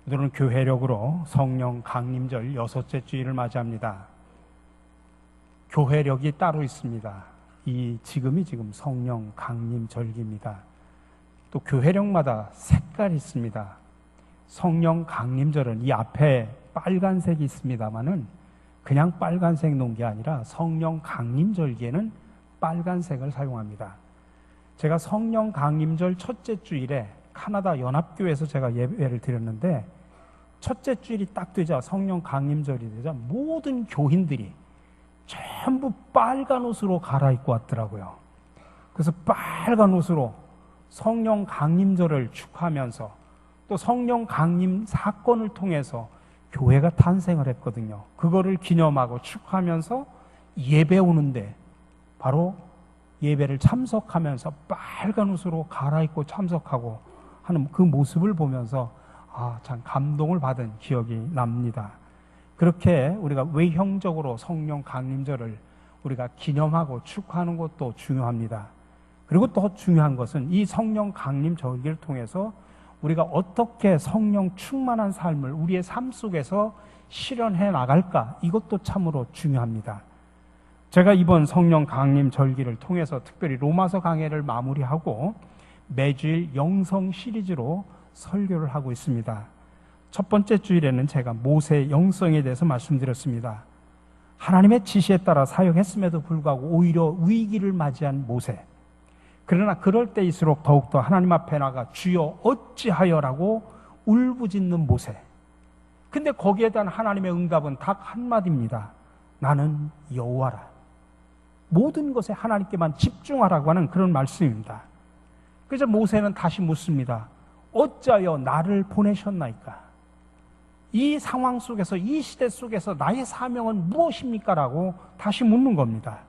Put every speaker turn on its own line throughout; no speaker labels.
오늘은 교회력으로 성령 강림절 6째 주일을 맞이합니다. 교회력이 따로 있습니다. 지금 성령 강림절기입니다. 또 교회력마다 색깔이 있습니다. 성령 강림절은 이 앞에 빨간색이 있습니다만은 그냥 빨간색 놓은 게 아니라 성령 강림절기에는 빨간색을 사용합니다. 제가 성령 강림절 첫째 주일에 카나다 연합교회에서 제가 예배를 드렸는데 첫째 주일이 딱 되자 성령 강림절이 되자 모든 교인들이 전부 빨간 옷으로 갈아입고 왔더라고요. 그래서 빨간 옷으로 성령 강림절을 축하하면서 또 성령 강림 사건을 통해서 교회가 탄생을 했거든요. 그거를 기념하고 축하하면서 예배 오는데 바로 예배를 참석하면서 빨간 옷으로 갈아입고 참석하고 하는 그 모습을 보면서 참 감동을 받은 기억이 납니다. 그렇게 우리가 외형적으로 성령 강림절을 우리가 기념하고 축하하는 것도 중요합니다. 그리고 더 중요한 것은 이 성령 강림절기를 통해서 우리가 어떻게 성령 충만한 삶을 우리의 삶 속에서 실현해 나갈까, 이것도 참으로 중요합니다. 제가 이번 성령 강림절기를 통해서 특별히 로마서 강해를 마무리하고 매주일 영성 시리즈로 설교를 하고 있습니다. 첫 번째 주일에는 제가 모세의 영성에 대해서 말씀드렸습니다. 하나님의 지시에 따라 사역했음에도 불구하고 오히려 위기를 맞이한 모세. 그러나 그럴 때일수록 더욱더 하나님 앞에 나가 주여 어찌하여라고 울부짖는 모세. 근데 거기에 대한 하나님의 응답은 딱 한마디입니다. 나는 여호와라. 모든 것에 하나님께만 집중하라고 하는 그런 말씀입니다. 그래서 모세는 다시 묻습니다. 어찌하여 나를 보내셨나이까? 이 상황 속에서, 이 시대 속에서 나의 사명은 무엇입니까? 라고 다시 묻는 겁니다.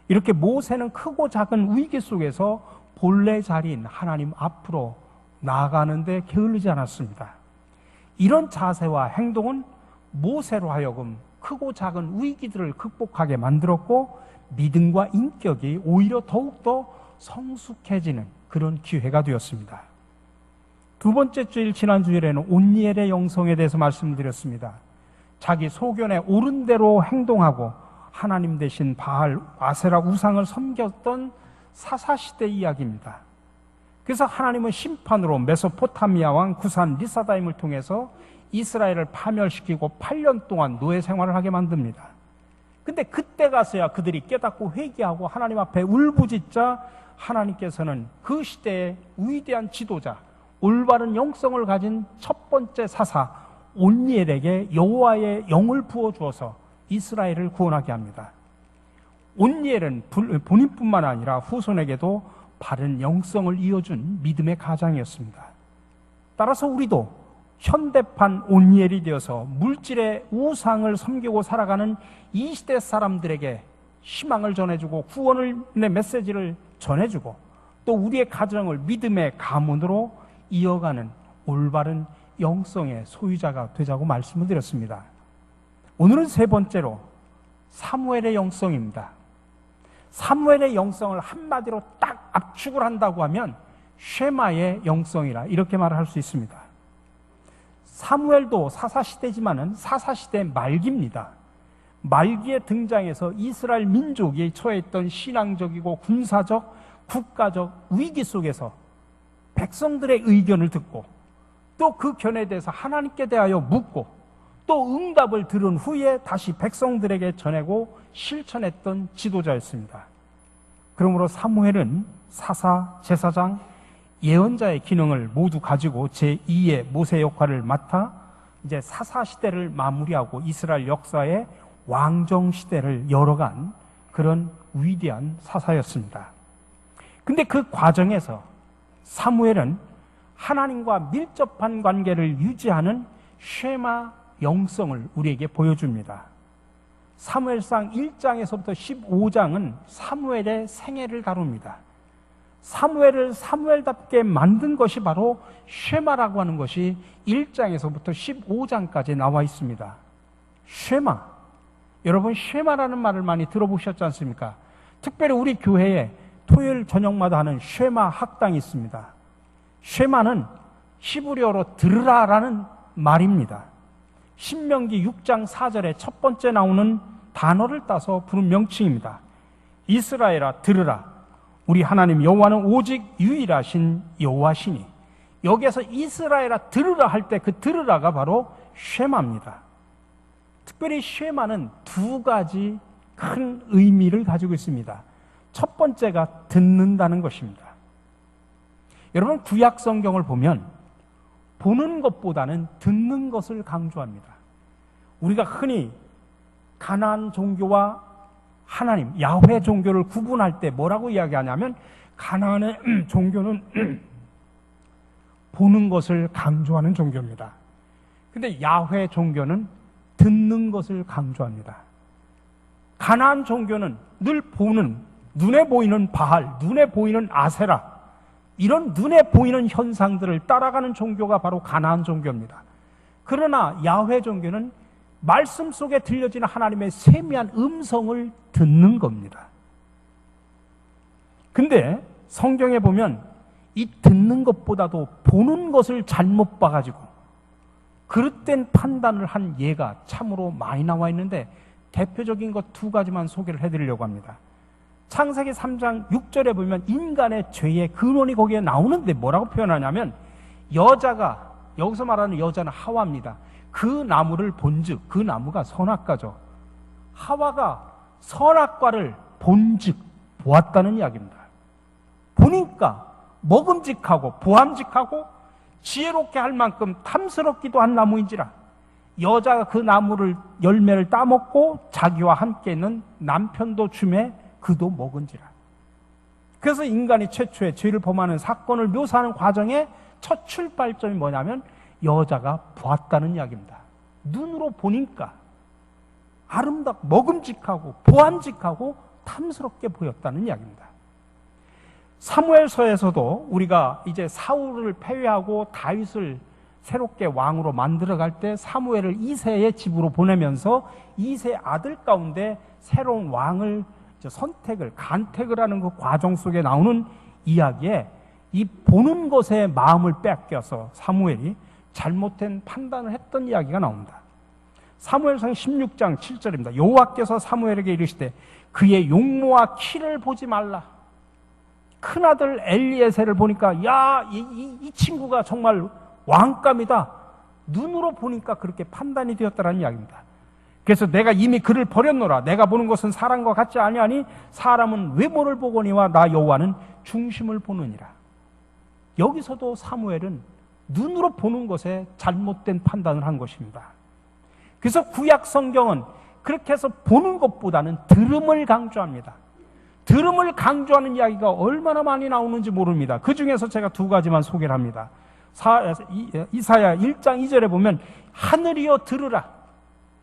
이렇게 모세는 크고 작은 위기 속에서 본래 자리인 하나님 앞으로 나아가는데 게을르지 않았습니다. 이런 자세와 행동은 모세로 하여금 크고 작은 위기들을 극복하게 만들었고 믿음과 인격이 오히려 더욱더 성숙해지는 그런 기회가 되었습니다. 두 번째 주일 지난 주일에는 온니엘의 영성에 대해서 말씀드렸습니다. 자기 소견에 옳은 대로 행동하고 하나님 대신 바알, 아세라 우상을 섬겼던 사사시대 이야기입니다. 그래서 하나님은 심판으로 메소포타미아 왕 구산 리사다임을 통해서 이스라엘을 파멸시키고 8년 동안 노예 생활을 하게 만듭니다. 근데 그때 가서야 그들이 깨닫고 회개하고 하나님 앞에 울부짖자 하나님께서는 그 시대의 위대한 지도자, 올바른 영성을 가진 첫 번째 사사 온니엘에게 여호와의 영을 부어주어서 이스라엘을 구원하게 합니다. 온니엘은 본인뿐만 아니라 후손에게도 바른 영성을 이어준 믿음의 가장이었습니다. 따라서 우리도 현대판 온니엘이 되어서 물질의 우상을 섬기고 살아가는 이 시대 사람들에게 희망을 전해주고 구원의 메시지를 전해주고 또 우리의 가정을 믿음의 가문으로 이어가는 올바른 영성의 소유자가 되자고 말씀을 드렸습니다. 오늘은 세 번째로 사무엘의 영성입니다. 사무엘의 영성을 한마디로 딱 압축을 한다고 하면 쉐마의 영성이라 이렇게 말을 할 수 있습니다. 사무엘도 사사시대지만은 사사시대 말기입니다. 말기에 등장해서 이스라엘 민족이 처해있던 신앙적이고 군사적, 국가적 위기 속에서 백성들의 의견을 듣고 또 그 견해에 대해서 하나님께 대하여 묻고 또 응답을 들은 후에 다시 백성들에게 전하고 실천했던 지도자였습니다. 그러므로 사무엘은 사사, 제사장, 예언자의 기능을 모두 가지고 제2의 모세 역할을 맡아 이제 사사 시대를 마무리하고 이스라엘 역사의 왕정 시대를 열어간 그런 위대한 사사였습니다. 근데 그 과정에서 사무엘은 하나님과 밀접한 관계를 유지하는 쉐마 영성을 우리에게 보여줍니다. 사무엘상 1장에서부터 15장은 사무엘의 생애를 다룹니다. 사무엘을 사무엘답게 만든 것이 바로 쉐마라고 하는 것이 1장에서부터 15장까지 나와 있습니다. 쉐마. 여러분 쉐마라는 말을 많이 들어보셨지 않습니까? 특별히 우리 교회에 토요일 저녁마다 하는 쉐마 학당이 있습니다. 쉐마는 히브리어로 들으라라는 말입니다. 신명기 6장 4절에 첫 번째 나오는 단어를 따서 부른 명칭입니다. 이스라엘아 들으라, 우리 하나님 여호와는 오직 유일하신 여호와시니. 여기에서 이스라엘아 들으라 할 때 그 들으라가 바로 쉐마입니다. 특별히 쉐마는 두 가지 큰 의미를 가지고 있습니다. 첫 번째가 듣는다는 것입니다. 여러분, 구약 성경을 보면 보는 것보다는 듣는 것을 강조합니다. 우리가 흔히 가나안 종교와 하나님, 야훼 종교를 구분할 때 뭐라고 이야기하냐면, 가나안의 종교는 보는 것을 강조하는 종교입니다. 근데 야훼 종교는 듣는 것을 강조합니다. 가나안 종교는 늘 보는, 눈에 보이는 바알, 눈에 보이는 아세라, 이런 눈에 보이는 현상들을 따라가는 종교가 바로 가나안 종교입니다. 그러나 야훼 종교는 말씀 속에 들려지는 하나님의 세미한 음성을 듣는 겁니다. 근데 성경에 보면 이 듣는 것보다도 보는 것을 잘못 봐가지고 그릇된 판단을 한 예가 참으로 많이 나와 있는데, 대표적인 것 두 가지만 소개를 해드리려고 합니다. 창세기 3장 6절에 보면 인간의 죄의 근원이 거기에 나오는데 뭐라고 표현하냐면, 여자가, 여기서 말하는 여자는 하와입니다. 그 나무를 본즉, 그 나무가 선악과죠. 하와가 선악과를 본즉 보았다는 이야기입니다. 보니까 먹음직하고 보암직하고 지혜롭게 할 만큼 탐스럽기도 한 나무인지라, 여자가 그 나무를 열매를 따먹고 자기와 함께 있는 남편도 주매 그도 먹은지라. 그래서 인간이 최초의 죄를 범하는 사건을 묘사하는 과정의 첫 출발점이 뭐냐면 여자가 보았다는 이야기입니다. 눈으로 보니까 아름답고 먹음직하고 보암직하고 탐스럽게 보였다는 이야기입니다. 사무엘서에서도 우리가 이제 사울을 패배하고 다윗을 새롭게 왕으로 만들어갈 때 사무엘을 이새의 집으로 보내면서 이새 아들 가운데 새로운 왕을 간택을 하는 그 과정 속에 나오는 이야기에 이 보는 것에 마음을 뺏겨서 사무엘이 잘못된 판단을 했던 이야기가 나옵니다. 사무엘상 16장 7절입니다. 여호와께서 사무엘에게 이르시되 그의 용모와 키를 보지 말라. 큰아들 엘리에셀을 보니까 이 친구가 정말 왕감이다. 눈으로 보니까 그렇게 판단이 되었다는 이야기입니다. 그래서 내가 이미 그를 버렸노라. 내가 보는 것은 사람과 같지 아니하니 사람은 외모를 보거니와 나 여호와는 중심을 보느니라. 여기서도 사무엘은 눈으로 보는 것에 잘못된 판단을 한 것입니다. 그래서 구약 성경은 그렇게 해서 보는 것보다는 들음을 강조합니다. 들음을 강조하는 이야기가 얼마나 많이 나오는지 모릅니다. 그 중에서 제가 두 가지만 소개를 합니다. 이사야 1장 2절에 보면 하늘이여 들으라,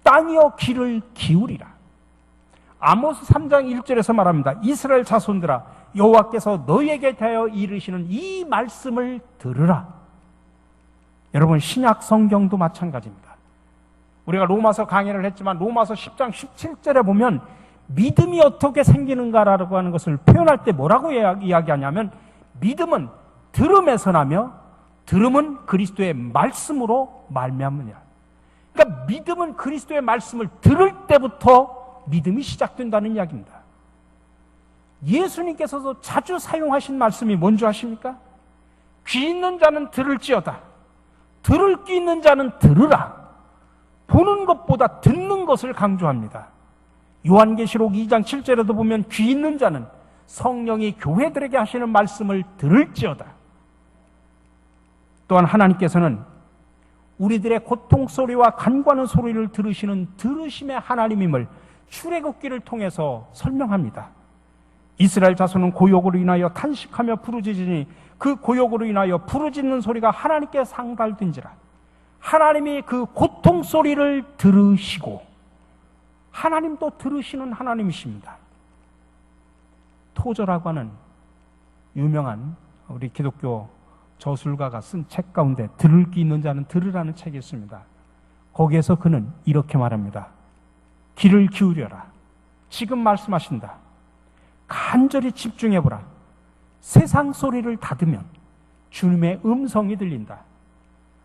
땅이여 귀를 기울이라. 아모스 3장 1절에서 말합니다. 이스라엘 자손들아, 여호와께서 너희에게 대하여 이르시는 이 말씀을 들으라. 여러분, 신약 성경도 마찬가지입니다. 우리가 로마서 강의를 했지만 로마서 10장 17절에 보면 믿음이 어떻게 생기는가라고 하는 것을 표현할 때 뭐라고 이야기하냐면, 믿음은 들음에서 나며 들음은 그리스도의 말씀으로 말미암느니라. 그러니까 믿음은 그리스도의 말씀을 들을 때부터 믿음이 시작된다는 이야기입니다. 예수님께서도 자주 사용하신 말씀이 뭔지 아십니까? 귀 있는 자는 들을지어다. 들을 귀 있는 자는 들으라. 보는 것보다 듣는 것을 강조합니다. 요한계시록 2장 7절에도 보면 귀 있는 자는 성령이 교회들에게 하시는 말씀을 들을지어다. 또한 하나님께서는 우리들의 고통 소리와 간과하는 소리를 들으시는 들으심의 하나님임을 출애굽기를 통해서 설명합니다. 이스라엘 자손은 고욕으로 인하여 탄식하며 부르짖으니 그 고욕으로 인하여 부르짖는 소리가 하나님께 상달된지라. 하나님이 그 고통 소리를 들으시고 하나님도 들으시는 하나님이십니다. 토저라고 하는 유명한 우리 기독교 저술가가 쓴 책 가운데 들을 귀 있는 자는 들으라는 책이 있습니다. 거기에서 그는 이렇게 말합니다. 귀를 기울여라. 지금 말씀하신다. 간절히 집중해보라. 세상 소리를 닫으면 주님의 음성이 들린다.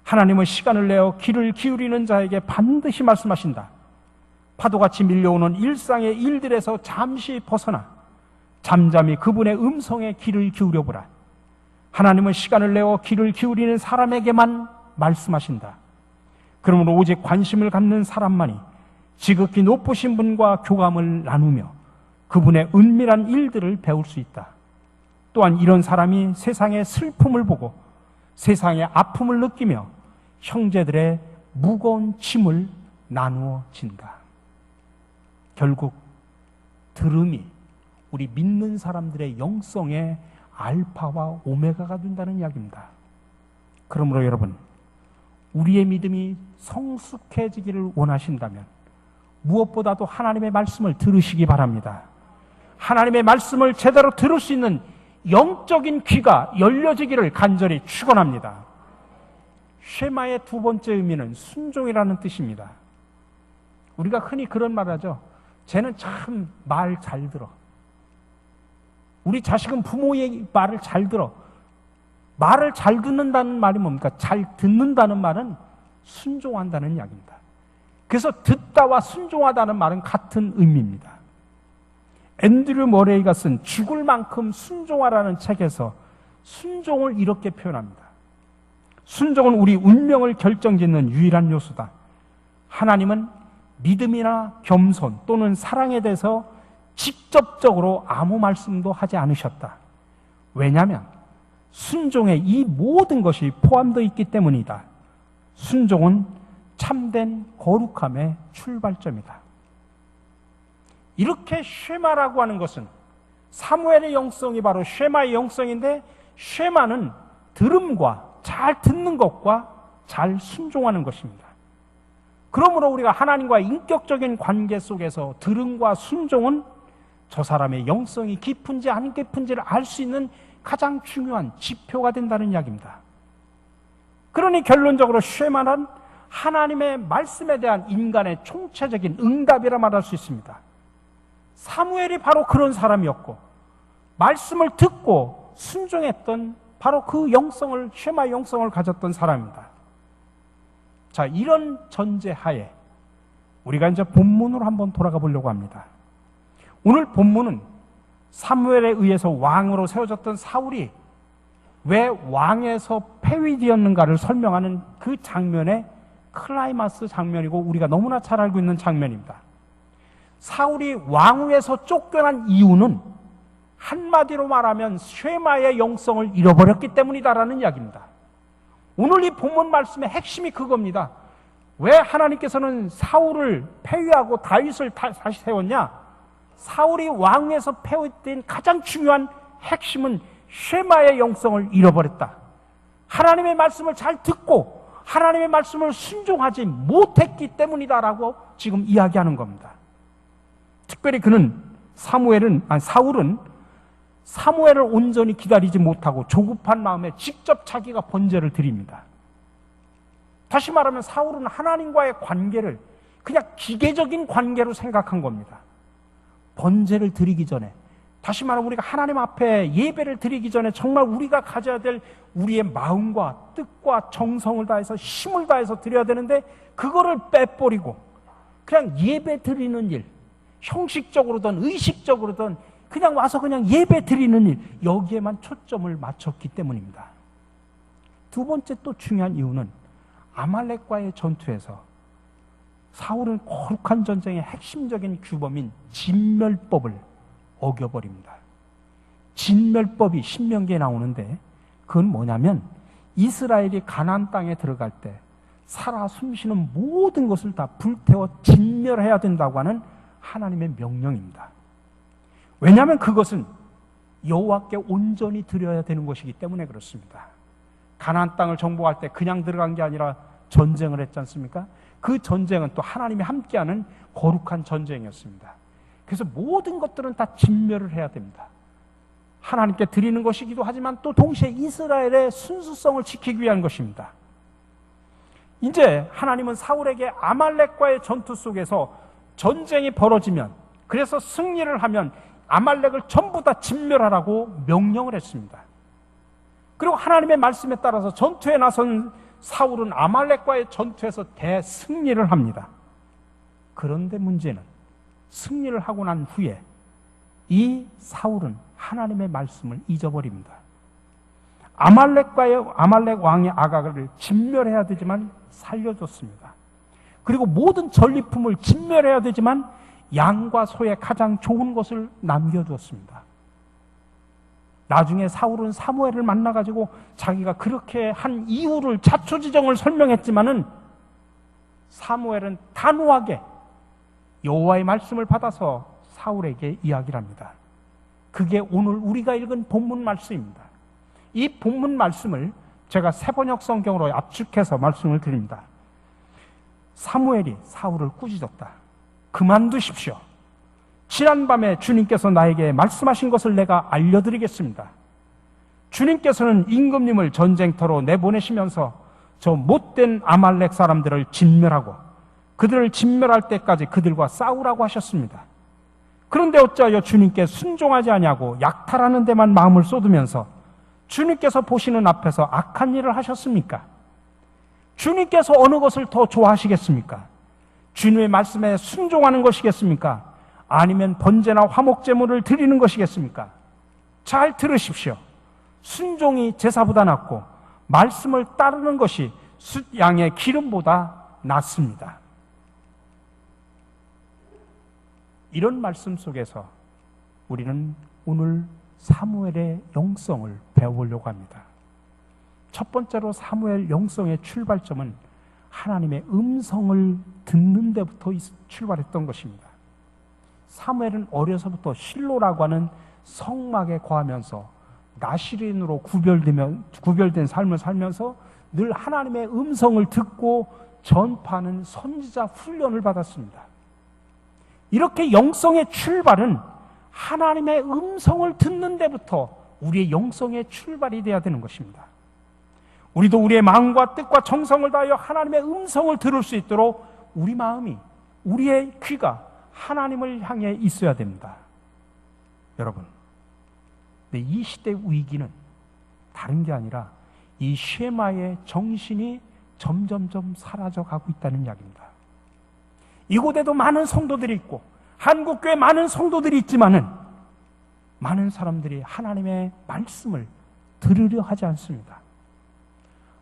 하나님은 시간을 내어 귀를 기울이는 자에게 반드시 말씀하신다. 파도같이 밀려오는 일상의 일들에서 잠시 벗어나 잠잠히 그분의 음성에 귀를 기울여보라. 하나님은 시간을 내어 귀를 기울이는 사람에게만 말씀하신다. 그러므로 오직 관심을 갖는 사람만이 지극히 높으신 분과 교감을 나누며 그분의 은밀한 일들을 배울 수 있다. 또한 이런 사람이 세상의 슬픔을 보고 세상의 아픔을 느끼며 형제들의 무거운 짐을 나누어진다. 결국 들음이 우리 믿는 사람들의 영성의 알파와 오메가가 된다는 이야기입니다. 그러므로 여러분, 우리의 믿음이 성숙해지기를 원하신다면 무엇보다도 하나님의 말씀을 들으시기 바랍니다. 하나님의 말씀을 제대로 들을 수 있는 영적인 귀가 열려지기를 간절히 축원합니다. 쉐마의 두 번째 의미는 순종이라는 뜻입니다. 우리가 흔히 그런 말을 하죠. 쟤는 참 말 잘 들어. 우리 자식은 부모의 말을 잘 들어. 말을 잘 듣는다는 말이 뭡니까? 잘 듣는다는 말은 순종한다는 이야기입니다. 그래서 듣다와 순종하다는 말은 같은 의미입니다. 앤드류 머레이가 쓴 죽을 만큼 순종하라는 책에서 순종을 이렇게 표현합니다. 순종은 우리 운명을 결정짓는 유일한 요소다. 하나님은 믿음이나 겸손 또는 사랑에 대해서 직접적으로 아무 말씀도 하지 않으셨다. 왜냐하면 순종에 이 모든 것이 포함되어 있기 때문이다. 순종은 참된 거룩함의 출발점이다. 이렇게 쉐마라고 하는 것은 사무엘의 영성이 바로 쉐마의 영성인데, 쉐마는 들음과 잘 듣는 것과 잘 순종하는 것입니다. 그러므로 우리가 하나님과의 인격적인 관계 속에서 들음과 순종은 저 사람의 영성이 깊은지 안 깊은지를 알 수 있는 가장 중요한 지표가 된다는 이야기입니다. 그러니 결론적으로 쉐마는 하나님의 말씀에 대한 인간의 총체적인 응답이라 말할 수 있습니다. 사무엘이 바로 그런 사람이었고 말씀을 듣고 순종했던 바로 그 영성을, 쉐마의 영성을 가졌던 사람입니다. 자, 이런 전제하에 우리가 이제 본문으로 한번 돌아가 보려고 합니다. 오늘 본문은 사무엘에 의해서 왕으로 세워졌던 사울이 왜 왕에서 폐위되었는가를 설명하는 그 장면의 클라이마스 장면이고 우리가 너무나 잘 알고 있는 장면입니다. 사울이 왕위에서 쫓겨난 이유는 한마디로 말하면 쉐마의 영성을 잃어버렸기 때문이다라는 이야기입니다. 오늘 이 본문 말씀의 핵심이 그겁니다. 왜 하나님께서는 사울을 폐위하고 다윗을 다시 세웠냐? 사울이 왕위에서 폐위된 가장 중요한 핵심은 쉐마의 영성을 잃어버렸다. 하나님의 말씀을 잘 듣고 하나님의 말씀을 순종하지 못했기 때문이다라고 지금 이야기하는 겁니다. 특별히 사울은 사무엘을 온전히 기다리지 못하고 조급한 마음에 직접 자기가 번제를 드립니다. 다시 말하면 사울은 하나님과의 관계를 그냥 기계적인 관계로 생각한 겁니다. 번제를 드리기 전에, 다시 말하면 우리가 하나님 앞에 예배를 드리기 전에 정말 우리가 가져야 될 우리의 마음과 뜻과 정성을 다해서 힘을 다해서 드려야 되는데 그거를 빼버리고 그냥 예배 드리는 일, 형식적으로든 의식적으로든 그냥 와서 그냥 예배 드리는 일, 여기에만 초점을 맞췄기 때문입니다. 두 번째 또 중요한 이유는 아말렉과의 전투에서 사울은 거룩한 전쟁의 핵심적인 규범인 진멸법을 어겨버립니다. 진멸법이 신명기에 나오는데 그건 뭐냐면 이스라엘이 가나안 땅에 들어갈 때 살아 숨쉬는 모든 것을 다 불태워 진멸해야 된다고 하는 하나님의 명령입니다. 왜냐하면 그것은 여호와께 온전히 드려야 되는 것이기 때문에 그렇습니다. 가나안 땅을 정복할 때 그냥 들어간 게 아니라 전쟁을 했지 않습니까? 그 전쟁은 또 하나님이 함께하는 거룩한 전쟁이었습니다. 그래서 모든 것들은 다 진멸을 해야 됩니다. 하나님께 드리는 것이기도 하지만 또 동시에 이스라엘의 순수성을 지키기 위한 것입니다. 이제 하나님은 사울에게 아말렉과의 전투 속에서 전쟁이 벌어지면, 그래서 승리를 하면 아말렉을 전부 다 진멸하라고 명령을 했습니다. 그리고 하나님의 말씀에 따라서 전투에 나선 사울은 아말렉과의 전투에서 대승리를 합니다. 그런데 문제는 승리를 하고 난 후에 이 사울은 하나님의 말씀을 잊어버립니다. 아말렉 왕의 아가를 진멸해야 되지만 살려줬습니다. 그리고 모든 전리품을 진멸해야 되지만 양과 소의 가장 좋은 것을 남겨두었습니다. 나중에 사울은 사무엘을 만나가지고 자기가 그렇게 한 이유를 자초지정을 설명했지만은 사무엘은 단호하게 여호와의 말씀을 받아서 사울에게 이야기를 합니다. 그게 오늘 우리가 읽은 본문 말씀입니다. 이 본문 말씀을 제가 새번역 성경으로 압축해서 말씀을 드립니다. 사무엘이 사울을 꾸짖었다. 그만두십시오. 지난밤에 주님께서 나에게 말씀하신 것을 내가 알려드리겠습니다. 주님께서는 임금님을 전쟁터로 내보내시면서 저 못된 아말렉 사람들을 진멸하고 그들을 진멸할 때까지 그들과 싸우라고 하셨습니다. 그런데 어찌하여 주님께 순종하지 아니하고 약탈하는 데만 마음을 쏟으면서 주님께서 보시는 앞에서 악한 일을 하셨습니까? 주님께서 어느 것을 더 좋아하시겠습니까? 주님의 말씀에 순종하는 것이겠습니까? 아니면 번제나 화목제물을 드리는 것이겠습니까? 잘 들으십시오. 순종이 제사보다 낫고 말씀을 따르는 것이 숫양의 기름보다 낫습니다. 이런 말씀 속에서 우리는 오늘 사무엘의 영성을 배워보려고 합니다. 첫 번째로 사무엘 영성의 출발점은 하나님의 음성을 듣는 데부터 출발했던 것입니다. 사무엘은 어려서부터 실로라고 하는 성막에 거하면서 나시린으로 구별된 삶을 살면서 늘 하나님의 음성을 듣고 전파하는 선지자 훈련을 받았습니다. 이렇게 영성의 출발은 하나님의 음성을 듣는 데부터 우리의 영성의 출발이 되어야 되는 것입니다. 우리도 우리의 마음과 뜻과 정성을 다하여 하나님의 음성을 들을 수 있도록 우리 마음이, 우리의 귀가 하나님을 향해 있어야 됩니다. 여러분, 이 시대의 위기는 다른 게 아니라 이 쉐마의 정신이 점점점 사라져가고 있다는 이야기입니다. 이곳에도 많은 성도들이 있고 한국교회 많은 성도들이 있지만은 많은 사람들이 하나님의 말씀을 들으려 하지 않습니다.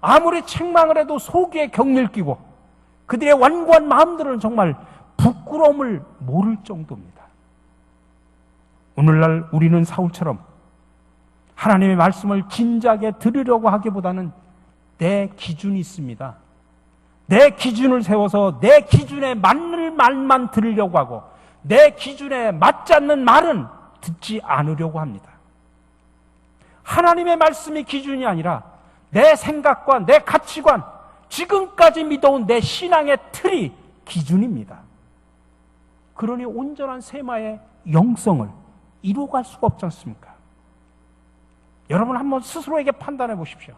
아무리 책망을 해도 속에 경련을 끼고 그들의 완고한 마음들은 정말 부끄러움을 모를 정도입니다. 오늘날 우리는 사울처럼 하나님의 말씀을 진작에 들으려고 하기보다는 내 기준이 있습니다. 내 기준을 세워서 내 기준에 맞는 말만 들으려고 하고 내 기준에 맞지 않는 말은 듣지 않으려고 합니다. 하나님의 말씀이 기준이 아니라 내 생각과 내 가치관, 지금까지 믿어온 내 신앙의 틀이 기준입니다. 그러니 온전한 세마의 영성을 이루어갈 수가 없지 않습니까? 여러분 한번 스스로에게 판단해 보십시오.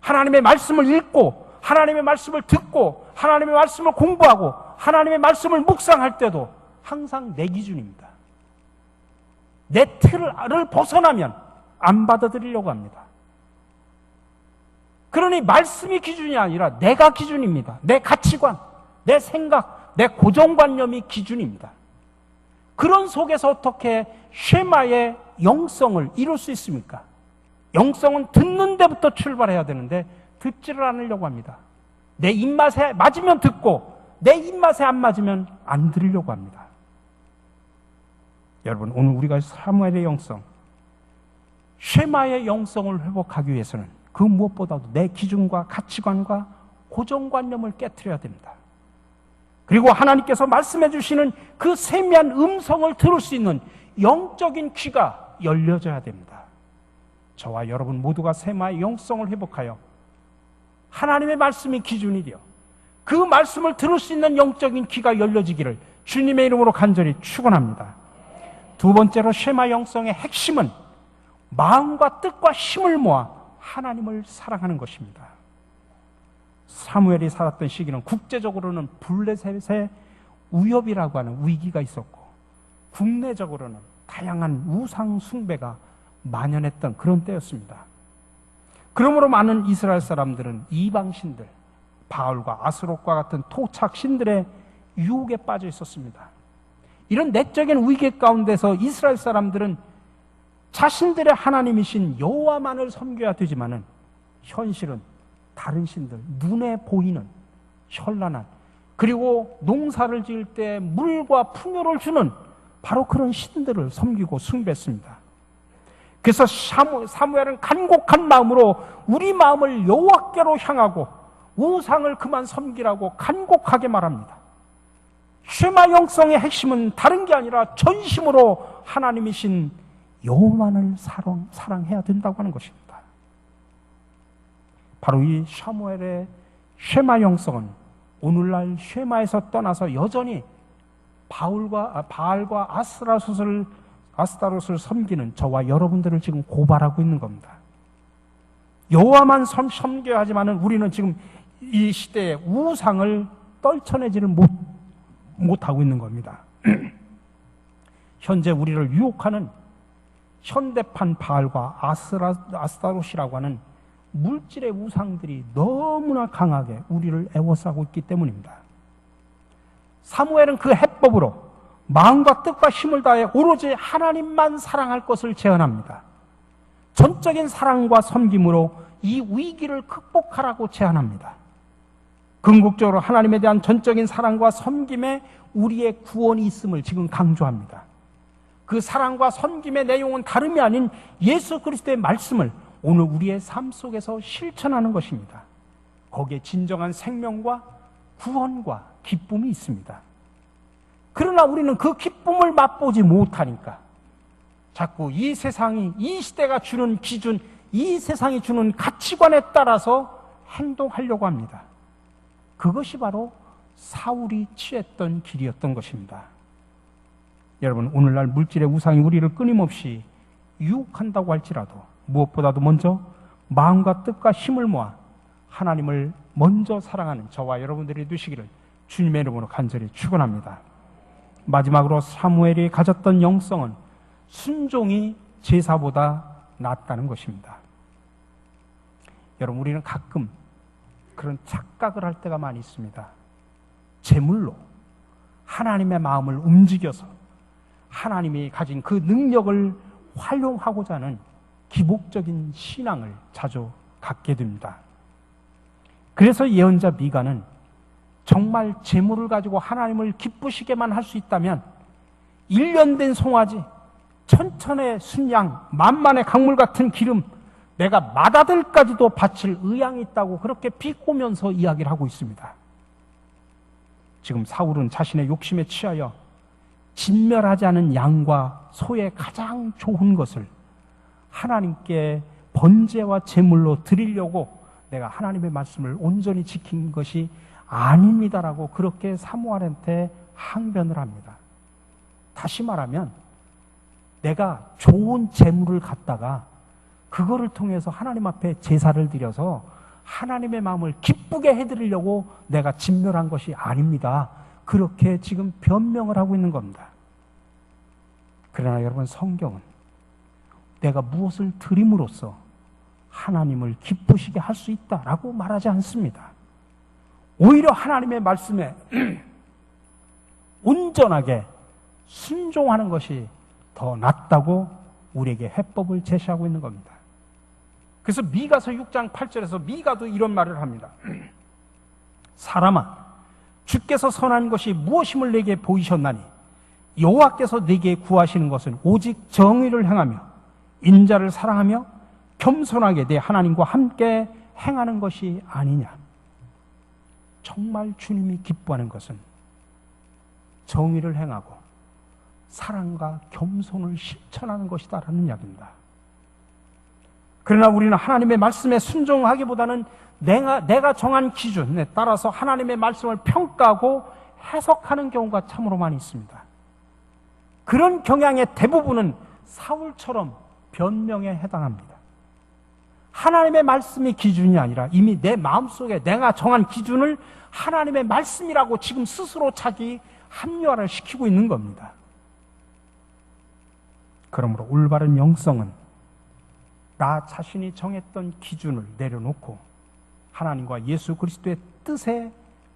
하나님의 말씀을 읽고 하나님의 말씀을 듣고 하나님의 말씀을 공부하고 하나님의 말씀을 묵상할 때도 항상 내 기준입니다. 내 틀을 벗어나면 안 받아들이려고 합니다. 그러니 말씀이 기준이 아니라 내가 기준입니다. 내 가치관, 내 생각, 내 고정관념이 기준입니다. 그런 속에서 어떻게 쉐마의 영성을 이룰 수 있습니까? 영성은 듣는 데부터 출발해야 되는데 듣지를 않으려고 합니다. 내 입맛에 맞으면 듣고 내 입맛에 안 맞으면 안 들으려고 합니다. 여러분, 오늘 우리가 사무엘의 영성, 쉐마의 영성을 회복하기 위해서는 그 무엇보다도 내 기준과 가치관과 고정관념을 깨트려야 됩니다. 그리고 하나님께서 말씀해 주시는 그 세미한 음성을 들을 수 있는 영적인 귀가 열려져야 됩니다. 저와 여러분 모두가 세마의 영성을 회복하여 하나님의 말씀이 기준이 되어 그 말씀을 들을 수 있는 영적인 귀가 열려지기를 주님의 이름으로 간절히 축원합니다. 두 번째로 쉐마 영성의 핵심은 마음과 뜻과 힘을 모아 하나님을 사랑하는 것입니다. 사무엘이 살았던 시기는 국제적으로는 블레셋의 위협이라고 하는 위기가 있었고 국내적으로는 다양한 우상 숭배가 만연했던 그런 때였습니다. 그러므로 많은 이스라엘 사람들은 이방신들, 바알과 아스롯과 같은 토착신들의 유혹에 빠져 있었습니다. 이런 내적인 위기 가운데서 이스라엘 사람들은 자신들의 하나님이신 여호와만을 섬겨야 되지만은 현실은 다른 신들, 눈에 보이는 현란한, 그리고 농사를 지을 때 물과 풍요를 주는 바로 그런 신들을 섬기고 숭배했습니다. 그래서 사무엘은 간곡한 마음으로 우리 마음을 여호와께로 향하고 우상을 그만 섬기라고 간곡하게 말합니다. 쉐마 영성의 핵심은 다른 게 아니라 전심으로 하나님이신 여호와만을 사랑해야 된다고 하는 것입니다. 바로 이 사무엘의 쉐마 영성은 오늘날 쉐마에서 떠나서 여전히 바알과 아스타롯을 섬기는 저와 여러분들을 지금 고발하고 있는 겁니다. 여호와만 섬겨야 하지만은 우리는 지금 이 시대에 우상을 떨쳐내지를 못하고 있는 겁니다. 현재 우리를 유혹하는 현대판 바알과 아스타롯이라고 하는 물질의 우상들이 너무나 강하게 우리를 애워싸고 있기 때문입니다. 사무엘은 그 해법으로 마음과 뜻과 힘을 다해 오로지 하나님만 사랑할 것을 제안합니다. 전적인 사랑과 섬김으로 이 위기를 극복하라고 제안합니다. 궁극적으로 하나님에 대한 전적인 사랑과 섬김에 우리의 구원이 있음을 지금 강조합니다. 그 사랑과 섬김의 내용은 다름이 아닌 예수 그리스도의 말씀을 오늘 우리의 삶 속에서 실천하는 것입니다. 거기에 진정한 생명과 구원과 기쁨이 있습니다. 그러나 우리는 그 기쁨을 맛보지 못하니까 자꾸 이 세상이, 이 시대가 주는 기준, 이 세상이 주는 가치관에 따라서 행동하려고 합니다. 그것이 바로 사울이 취했던 길이었던 것입니다. 여러분, 오늘날 물질의 우상이 우리를 끊임없이 유혹한다고 할지라도 무엇보다도 먼저 마음과 뜻과 힘을 모아 하나님을 먼저 사랑하는 저와 여러분들이 되시기를 주님의 이름으로 간절히 축원합니다. 마지막으로 사무엘이 가졌던 영성은 순종이 제사보다 낫다는 것입니다. 여러분, 우리는 가끔 그런 착각을 할 때가 많이 있습니다. 제물로 하나님의 마음을 움직여서 하나님이 가진 그 능력을 활용하고자 하는 기복적인 신앙을 자주 갖게 됩니다. 그래서 예언자 미가는 정말 제물을 가지고 하나님을 기쁘시게만 할 수 있다면 1년 된 송아지, 천천의 순양, 만만의 강물 같은 기름, 내가 맏아들까지도 바칠 의향이 있다고 그렇게 비꼬면서 이야기를 하고 있습니다. 지금 사울은 자신의 욕심에 취하여 진멸하지 않은 양과 소의 가장 좋은 것을 하나님께 번제와 제물로 드리려고 내가 하나님의 말씀을 온전히 지킨 것이 아닙니다라고 그렇게 사무엘한테 항변을 합니다. 다시 말하면 내가 좋은 제물을 갖다가 그거를 통해서 하나님 앞에 제사를 드려서 하나님의 마음을 기쁘게 해드리려고 내가 진멸한 것이 아닙니다. 그렇게 지금 변명을 하고 있는 겁니다. 그러나 여러분, 성경은 내가 무엇을 드림으로써 하나님을 기쁘시게 할 수 있다라고 말하지 않습니다. 오히려 하나님의 말씀에 온전하게 순종하는 것이 더 낫다고 우리에게 해법을 제시하고 있는 겁니다. 그래서 미가서 6장 8절에서 미가도 이런 말을 합니다. 사람아, 주께서 선한 것이 무엇임을 내게 보이셨나니 여호와께서 내게 구하시는 것은 오직 정의를 행하며 인자를 사랑하며 겸손하게 내 하나님과 함께 행하는 것이 아니냐. 정말 주님이 기뻐하는 것은 정의를 행하고 사랑과 겸손을 실천하는 것이다라는 이야기입니다. 그러나 우리는 하나님의 말씀에 순종하기보다는 내가 정한 기준에 따라서 하나님의 말씀을 평가하고 해석하는 경우가 참으로 많이 있습니다. 그런 경향의 대부분은 사울처럼 변명에 해당합니다. 하나님의 말씀이 기준이 아니라 이미 내 마음속에 내가 정한 기준을 하나님의 말씀이라고 지금 스스로 자기 합리화를 시키고 있는 겁니다. 그러므로 올바른 영성은 나 자신이 정했던 기준을 내려놓고 하나님과 예수 그리스도의 뜻에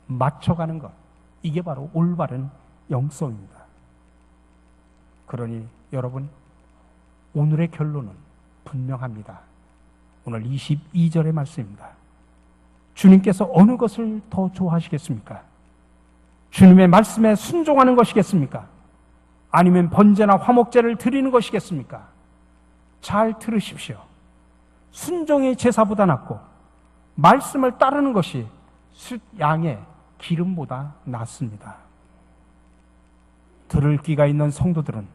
맞춰가는 것, 이게 바로 올바른 영성입니다. 그러니 여러분, 오늘의 결론은 분명합니다. 오늘 22절의 말씀입니다. 주님께서 어느 것을 더 좋아하시겠습니까? 주님의 말씀에 순종하는 것이겠습니까? 아니면 번제나 화목제를 드리는 것이겠습니까? 잘 들으십시오. 순종의 제사보다 낫고 말씀을 따르는 것이 숫양의 기름보다 낫습니다. 들을 귀가 있는 성도들은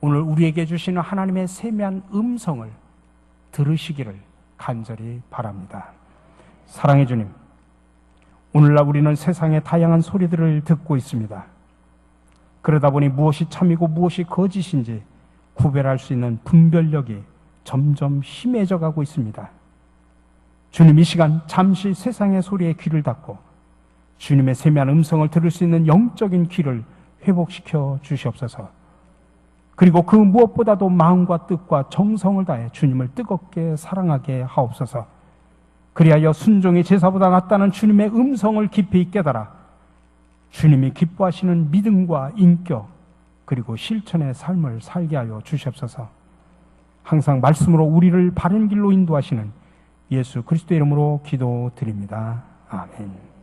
오늘 우리에게 주시는 하나님의 세미한 음성을 들으시기를 간절히 바랍니다. 사랑의 주님, 오늘날 우리는 세상의 다양한 소리들을 듣고 있습니다. 그러다 보니 무엇이 참이고 무엇이 거짓인지 구별할 수 있는 분별력이 점점 희미해져 가고 있습니다. 주님, 이 시간 잠시 세상의 소리에 귀를 닫고 주님의 세미한 음성을 들을 수 있는 영적인 귀를 회복시켜 주시옵소서. 그리고 그 무엇보다도 마음과 뜻과 정성을 다해 주님을 뜨겁게 사랑하게 하옵소서. 그리하여 순종의 제사보다 낫다는 주님의 음성을 깊이 깨달아 주님이 기뻐하시는 믿음과 인격 그리고 실천의 삶을 살게 하여 주시옵소서. 항상 말씀으로 우리를 바른 길로 인도하시는 예수 그리스도의 이름으로 기도드립니다. 아멘.